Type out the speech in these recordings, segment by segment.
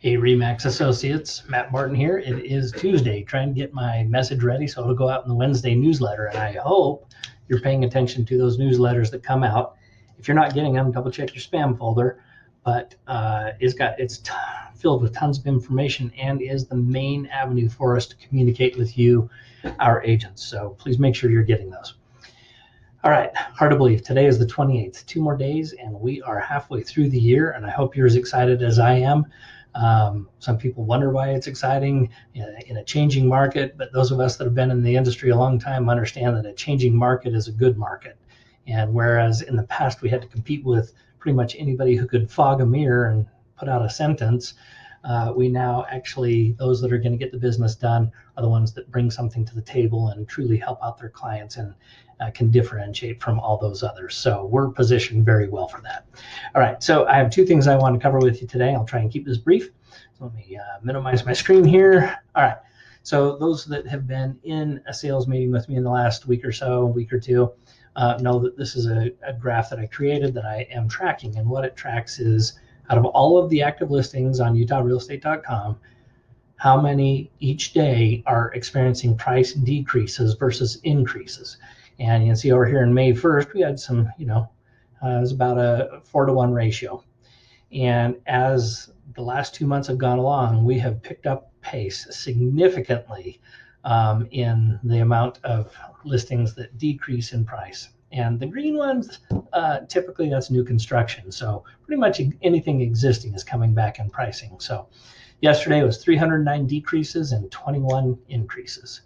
Hey, Remax Associates, Matt Martin here. It is Tuesday, trying to get my message ready so it'll go out in the Wednesday newsletter. And I hope you're paying attention to those newsletters that come out. If you're not getting them, double check your spam folder. But it's filled with tons of information and is the main avenue for us to communicate with you, our agents. So please make sure you're getting those. All right, hard to believe. Today is the 28th. 2 more days, and we are halfway through the year, and I hope you're as excited as I am. Some people wonder why it's exciting in a changing market, but those of us that have been in the industry a long time understand that a changing market is a good market. And whereas in the past we had to compete with pretty much anybody who could fog a mirror and put out a sentence, we now actually, those that are going to get the business done are the ones that bring something to the table and truly help out their clients and can differentiate from all those others. So we're positioned very well for that. All right, so I have two things I want to cover with you today. I'll try and keep this brief. So let me minimize my screen here. All right, so those that have been in a sales meeting with me in the last week or so, week or two, know that this is a graph that I created that I am tracking. And what it tracks is out of all of the active listings on utahrealestate.com, how many each day are experiencing price decreases versus increases. And you can see over here in May 1st, we had some, it was about a 4-to-1 ratio. And as the last 2 months have gone along, we have picked up pace significantly in the amount of listings that decrease in price. And the green ones, typically that's new construction. So pretty much anything existing is coming back in pricing. So yesterday was 309 decreases and 21 increases.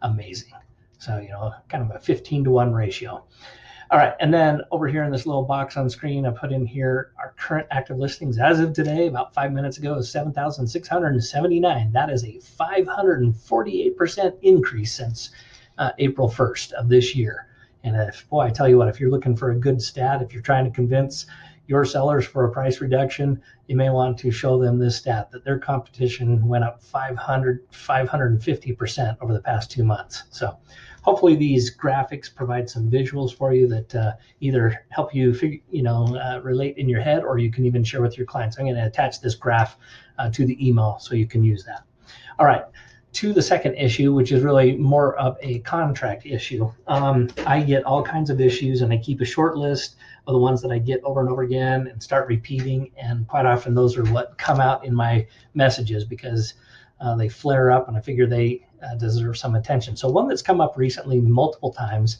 Amazing. So, kind of a 15-to-1 ratio. All right, and then over here in this little box on screen, I put in here our current active listings as of today, about 5 minutes ago, is 7,679. That is a 548% increase since April 1st of this year. And I tell you what, if you're looking for a good stat, if you're trying to convince your sellers for a price reduction, you may want to show them this stat, that their competition went up 550% over the past 2 months. So hopefully these graphics provide some visuals for you that either help you relate in your head, or you can even share with your clients. I'm going to attach this graph to the email so you can use that. All right, to the second issue, which is really more of a contract issue. I get all kinds of issues, and I keep a short list of the ones that I get over and over again and start repeating. And quite often those are what come out in my messages because they flare up and I figure they deserve some attention. So one that's come up recently multiple times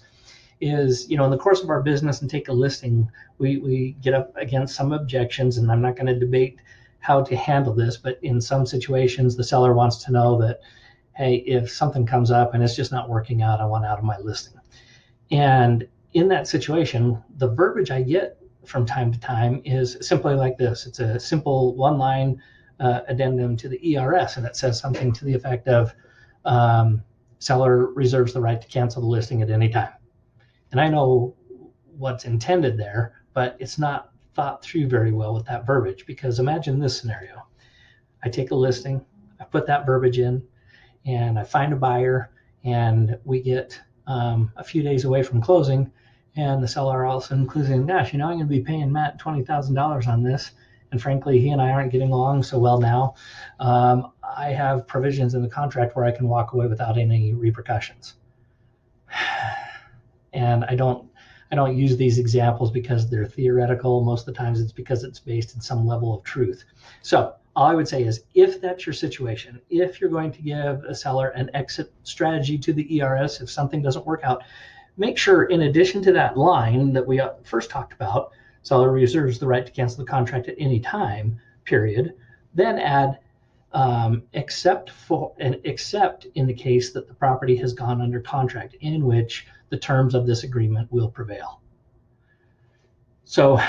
is, in the course of our business and take a listing, we get up against some objections, and I'm not going to debate how to handle this, but in some situations the seller wants to know that, hey, if something comes up and it's just not working out, I want out of my listing. And in that situation, the verbiage I get from time to time is simply like this. It's a simple one-line addendum to the ERS, and it says something to the effect of, seller reserves the right to cancel the listing at any time. And I know what's intended there, but it's not thought through very well with that verbiage, because imagine this scenario. I take a listing, I put that verbiage in, and I find a buyer, and we get a few days away from closing, and the seller all of a sudden clues in, gosh, I'm going to be paying Matt $20,000 on this, and frankly, he and I aren't getting along so well now. I have provisions in the contract where I can walk away without any repercussions. And I don't use these examples because they're theoretical. Most of the times it's because it's based in some level of truth. So all I would say is, if that's your situation, if you're going to give a seller an exit strategy to the ERS, if something doesn't work out, make sure in addition to that line that we first talked about, seller reserves the right to cancel the contract at any time, period, then add except in the case that the property has gone under contract, in which the terms of this agreement will prevail. So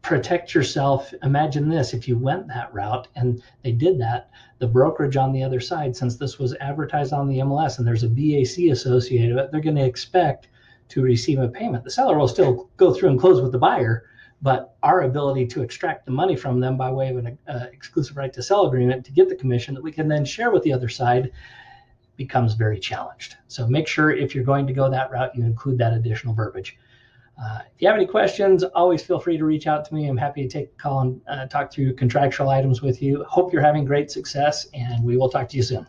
protect yourself. Imagine this, if you went that route and they did that, the brokerage on the other side, since this was advertised on the MLS and there's a BAC associated with it, they're going to expect to receive a payment. The seller will still go through and close with the buyer, but our ability to extract the money from them by way of an exclusive right to sell agreement to get the commission that we can then share with the other side becomes very challenged. So make sure if you're going to go that route, you include that additional verbiage. If you have any questions, always feel free to reach out to me. I'm happy to take a call and talk through contractual items with you. Hope you're having great success, and we will talk to you soon.